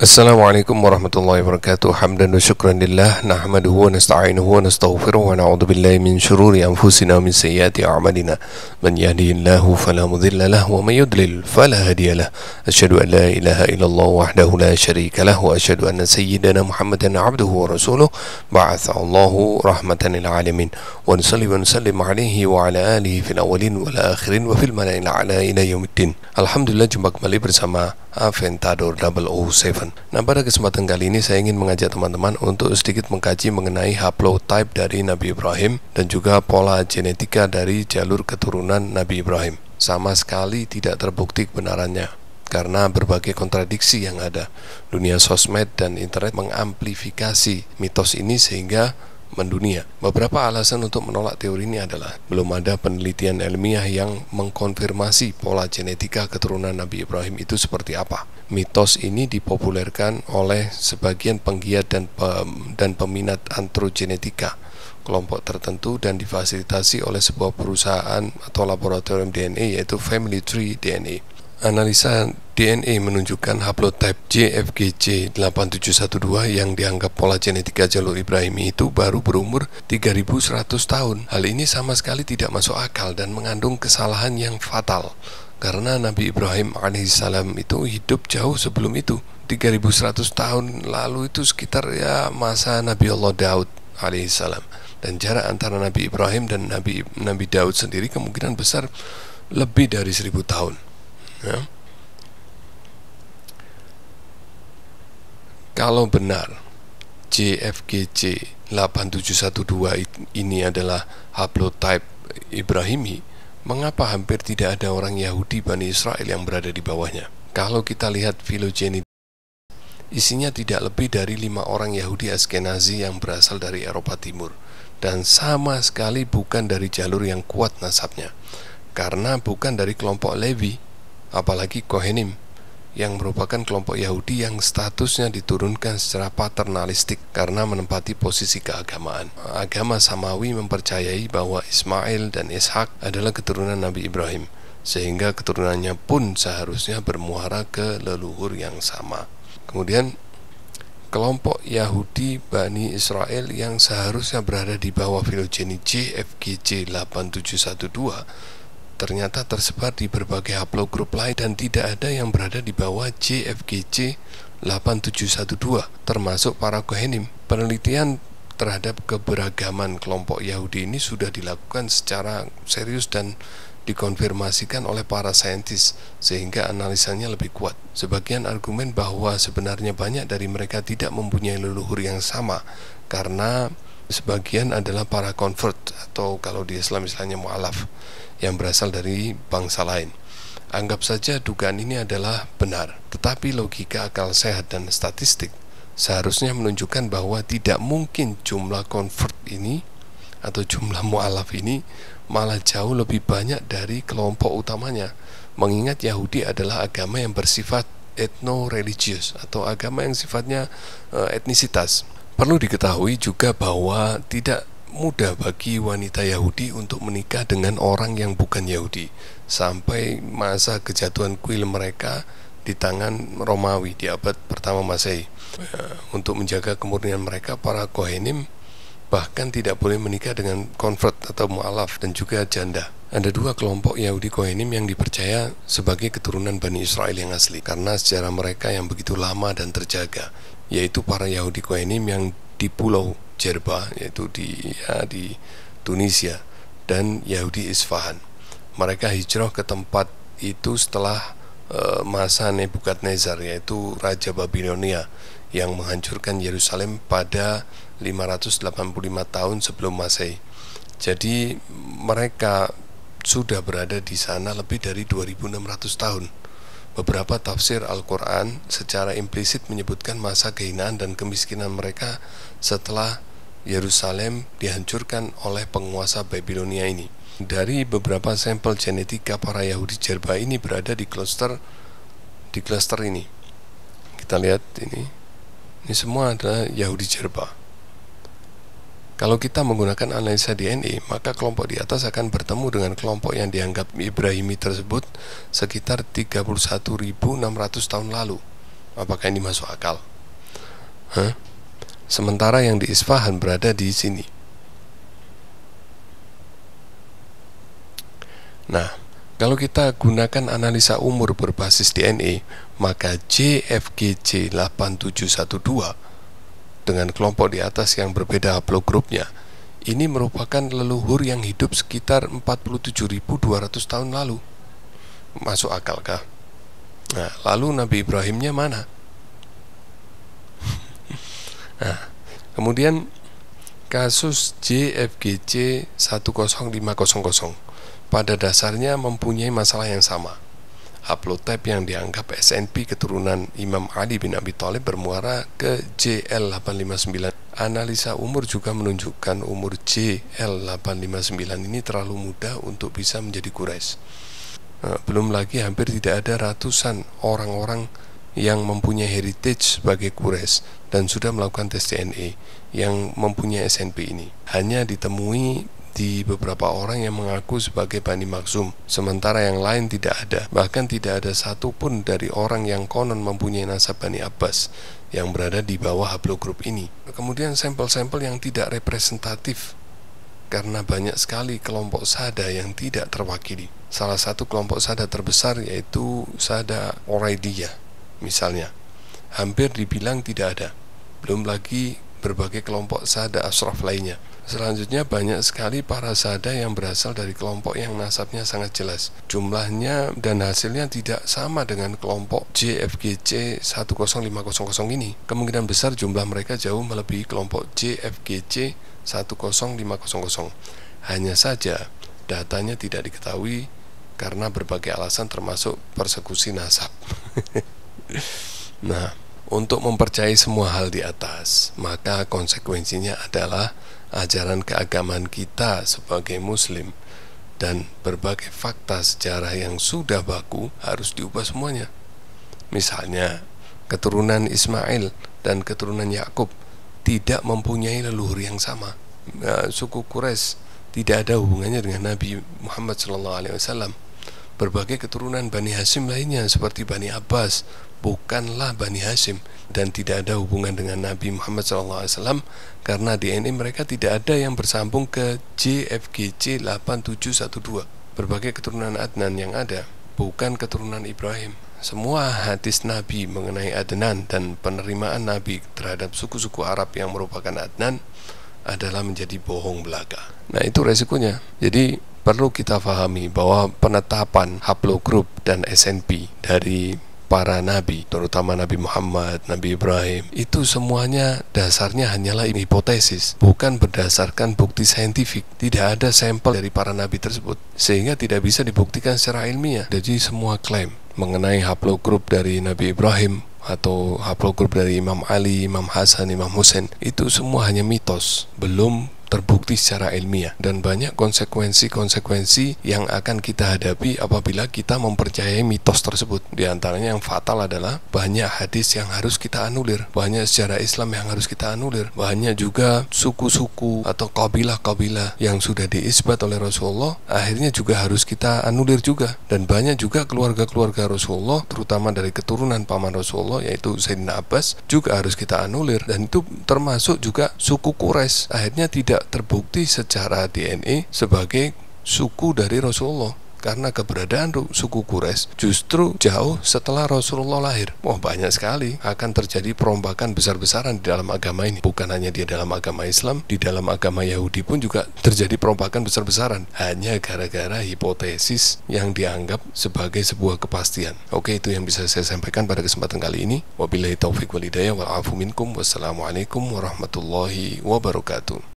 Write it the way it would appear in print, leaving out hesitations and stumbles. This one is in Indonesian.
Assalamualaikum warahmatullahi wabarakatuh. Hamdan wa syukran lillah, nahmaduhu wa nasta'inuhu wa nastaghfiruhu wa na'udzu billahi min syururi anfusina wa min sayyiati a'malina. Man yahdihillahu fala mudilla lahu wa may yudlil fala hadiya lahu. Asyhadu an la ilaha illallah wahdahu la syarika lahu wa asyhadu anna sayyidana Muhammadan 'abduhu wa rasuluh ba'athahu Allahu rahmatan lil alamin. Wa nusalli wa nusallim 'alaihi wa 'ala alihi fil awwalin wal akhirin wa fil mala'il a'la ila yaumiddin. Alhamdulillah, jumpa kembali bersama Aventador 007. Nah, pada kesempatan kali ini saya ingin mengajak teman-teman untuk sedikit mengkaji mengenai haplotype dari Nabi Ibrahim dan juga pola genetika dari jalur keturunan Nabi Ibrahim. Sama sekali tidak terbukti kebenarannya karena berbagai kontradiksi yang ada. Dunia sosmed dan internet mengamplifikasi mitos ini sehingga mendunia. Beberapa alasan untuk menolak teori ini adalah belum ada penelitian ilmiah yang mengkonfirmasi pola genetika keturunan Nabi Ibrahim itu seperti apa. Mitos ini dipopulerkan oleh sebagian penggiat dan peminat androgenetika kelompok tertentu dan difasilitasi oleh sebuah perusahaan atau laboratorium DNA yaitu Family Tree DNA. Analisa DNA menunjukkan haplotype JFGJ 8712 yang dianggap pola genetika jalur Ibrahimi itu baru berumur 3100 tahun. Hal ini sama sekali tidak masuk akal dan mengandung kesalahan yang fatal karena Nabi Ibrahim alaihissalam itu hidup jauh sebelum itu. 3100 tahun lalu itu sekitar masa Nabi Allah Daud alaihissalam, dan jarak antara Nabi Ibrahim dan Nabi Daud sendiri kemungkinan besar lebih dari 1000 tahun. Ya. Kalau benar JFGJ 8712 ini adalah haplotype Ibrahimi, mengapa hampir tidak ada orang Yahudi Bani Israel yang berada di bawahnya? Kalau kita lihat filogenetik, isinya tidak lebih dari 5 orang Yahudi Askenazi yang berasal dari Eropa Timur, dan sama sekali bukan dari jalur yang kuat nasabnya, karena bukan dari kelompok Levi, apalagi Kohenim, yang merupakan kelompok Yahudi yang statusnya diturunkan secara paternalistik karena menempati posisi keagamaan. Agama Samawi mempercayai bahwa Ismail dan Ishak adalah keturunan Nabi Ibrahim, sehingga keturunannya pun seharusnya bermuara ke leluhur yang sama. Kemudian kelompok Yahudi Bani Israel yang seharusnya berada di bawah filogeni JFGJ 8712 ternyata tersebar di berbagai haplogrup lain dan tidak ada yang berada di bawah JFGJ 8712, termasuk para Kohenim. Penelitian terhadap keberagaman kelompok Yahudi ini sudah dilakukan secara serius dan dikonfirmasikan oleh para saintis, sehingga analisanya lebih kuat. Sebagian argumen bahwa sebenarnya banyak dari mereka tidak mempunyai leluhur yang sama karena sebagian adalah para convert atau kalau di Islam istilahnya mu'alaf yang berasal dari bangsa lain. Anggap saja dugaan ini adalah benar, tetapi logika akal sehat dan statistik seharusnya menunjukkan bahwa tidak mungkin jumlah convert ini atau jumlah mu'alaf ini malah jauh lebih banyak dari kelompok utamanya, mengingat Yahudi adalah agama yang bersifat etno-religius atau agama yang sifatnya etnisitas. Perlu diketahui juga bahwa tidak mudah bagi wanita Yahudi untuk menikah dengan orang yang bukan Yahudi sampai masa kejatuhan kuil mereka di tangan Romawi di abad pertama Masehi. Untuk menjaga kemurnian mereka, para Kohenim bahkan tidak boleh menikah dengan convert atau mu'alaf dan juga janda. Ada 2 kelompok Yahudi Kohenim yang dipercaya sebagai keturunan Bani Israel yang asli karena sejarah mereka yang begitu lama dan terjaga, yaitu para Yahudi Kohenim yang di Pulau Jerba, yaitu di Tunisia, dan Yahudi Isfahan. Mereka hijrah ke tempat itu setelah masa Nebukadnezar, yaitu Raja Babilonia yang menghancurkan Yerusalem pada 585 tahun sebelum Masehi. Jadi mereka sudah berada di sana lebih dari 2600 tahun. Beberapa tafsir Al-Quran secara implisit menyebutkan masa kehinaan dan kemiskinan mereka setelah Yerusalem dihancurkan oleh penguasa Babilonia ini. Dari beberapa sampel genetika, para Yahudi Jerba ini berada di cluster ini. Kita lihat ini semua adalah Yahudi Jerba. Kalau kita menggunakan analisa DNA, maka kelompok di atas akan bertemu dengan kelompok yang dianggap Ibrahimi tersebut sekitar 31.600 tahun lalu. Apakah ini masuk akal? Sementara yang di Isfahan berada di sini. Nah, kalau kita gunakan analisa umur berbasis DNA, maka JFGJ 8712 dengan kelompok di atas yang berbeda haplogrupnya, ini merupakan leluhur yang hidup sekitar 47.200 tahun lalu. Masuk akalkah? Nah, lalu Nabi Ibrahimnya mana? Nah, kemudian kasus JFGJ 10500 pada dasarnya mempunyai masalah yang sama. Haplotype yang dianggap SNP keturunan Imam Ali bin Abi Thalib bermuara ke JL859. Analisa umur juga menunjukkan umur JL859 ini terlalu muda untuk bisa menjadi Quraisy. Belum lagi hampir tidak ada ratusan orang-orang yang mempunyai heritage sebagai Quraisy dan sudah melakukan tes DNA yang mempunyai SNP ini. Hanya ditemui di beberapa orang yang mengaku sebagai Bani Makhzum, sementara yang lain tidak ada. Bahkan tidak ada satupun dari orang yang konon mempunyai nasab Bani Abbas yang berada di bawah haplogrup ini. Kemudian sampel-sampel yang tidak representatif, karena banyak sekali kelompok Sada yang tidak terwakili. Salah satu kelompok Sada terbesar yaitu Sada Oraidiyah misalnya, hampir dibilang tidak ada. Belum lagi berbagai kelompok Sada Ashraf lainnya. Selanjutnya banyak sekali para Sada yang berasal dari kelompok yang nasabnya sangat jelas. Jumlahnya dan hasilnya tidak sama dengan kelompok JFGC 10500 ini. Kemungkinan besar jumlah mereka jauh melebihi kelompok JFGC 10500. Hanya saja datanya tidak diketahui karena berbagai alasan termasuk persekusi nasab. Nah, untuk mempercayai semua hal di atas, maka konsekuensinya adalah ajaran keagamaan kita sebagai muslim dan berbagai fakta sejarah yang sudah baku harus diubah semuanya. Misalnya, keturunan Ismail dan keturunan Yakub tidak mempunyai leluhur yang sama. Suku Quraisy tidak ada hubungannya dengan Nabi Muhammad SAW. Berbagai keturunan Bani Hashim lainnya seperti Bani Abbas bukanlah Bani Hashim dan tidak ada hubungan dengan Nabi Muhammad SAW karena DNA mereka tidak ada yang bersambung ke JFGC 8712. Berbagai keturunan Adnan yang ada bukan keturunan Ibrahim. Semua hadis Nabi mengenai Adnan dan penerimaan Nabi terhadap suku-suku Arab yang merupakan Adnan adalah menjadi bohong belaka. Nah, itu resikonya. Jadi perlu kita pahami bahwa penetapan haplogrup dan SNP dari para nabi, terutama Nabi Muhammad, Nabi Ibrahim, itu semuanya dasarnya hanyalah hipotesis, bukan berdasarkan bukti saintifik. Tidak ada sampel dari para nabi tersebut, sehingga tidak bisa dibuktikan secara ilmiah. Jadi semua klaim mengenai haplogrup dari Nabi Ibrahim atau haplogrup dari Imam Ali, Imam Hasan, Imam Husain, itu semua hanya mitos, belum terbukti secara ilmiah, dan banyak konsekuensi-konsekuensi yang akan kita hadapi apabila kita mempercayai mitos tersebut. Di antaranya yang fatal adalah banyak hadis yang harus kita anulir, banyak sejarah Islam yang harus kita anulir, banyak juga suku-suku atau kabilah-kabilah yang sudah diisbat oleh Rasulullah akhirnya juga harus kita anulir juga, dan banyak juga keluarga-keluarga Rasulullah terutama dari keturunan paman Rasulullah yaitu Sayyidina Abbas juga harus kita anulir, dan itu termasuk juga suku Quraisy akhirnya tidak terbukti secara DNA sebagai suku dari Rasulullah karena keberadaan suku Quraisy justru jauh setelah Rasulullah lahir. Wah, banyak sekali akan terjadi perombakan besar-besaran di dalam agama ini. Bukan hanya di dalam agama Islam, di dalam agama Yahudi pun juga terjadi perombakan besar-besaran hanya gara-gara hipotesis yang dianggap sebagai sebuah kepastian. Oke, itu yang bisa saya sampaikan pada kesempatan kali ini. Wabillahi taufiq wal hidayah wal afu minkum. Wassalamualaikum warahmatullahi wabarakatuh.